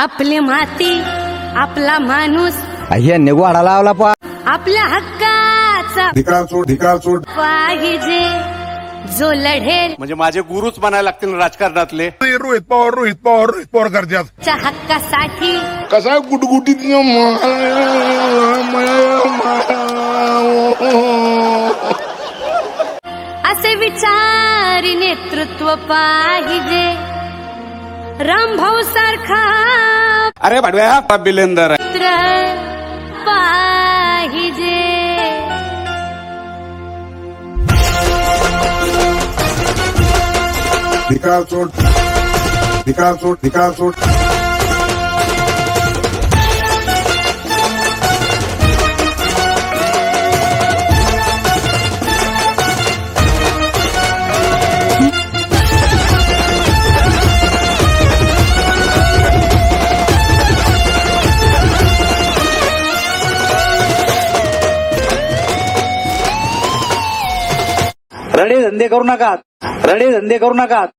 आपली माती आपला माणूस ह्यांनी गोडा लावला पा आपल्या हक्काचा धिकार सोड पाहिजे जो लढेल म्हणजे माझे गुरुच म्हणायला लागतील राजकारणातले. रोहित पवार करतात च्या हक्कासाठी कसा गुटगुटीत असे विचारी नेतृत्व पाहिजे रामभाऊ सारखा अरे भाडव्या बिलेंदर मित्र पाहिजे. धिकार सोड रडे धंदे करू नका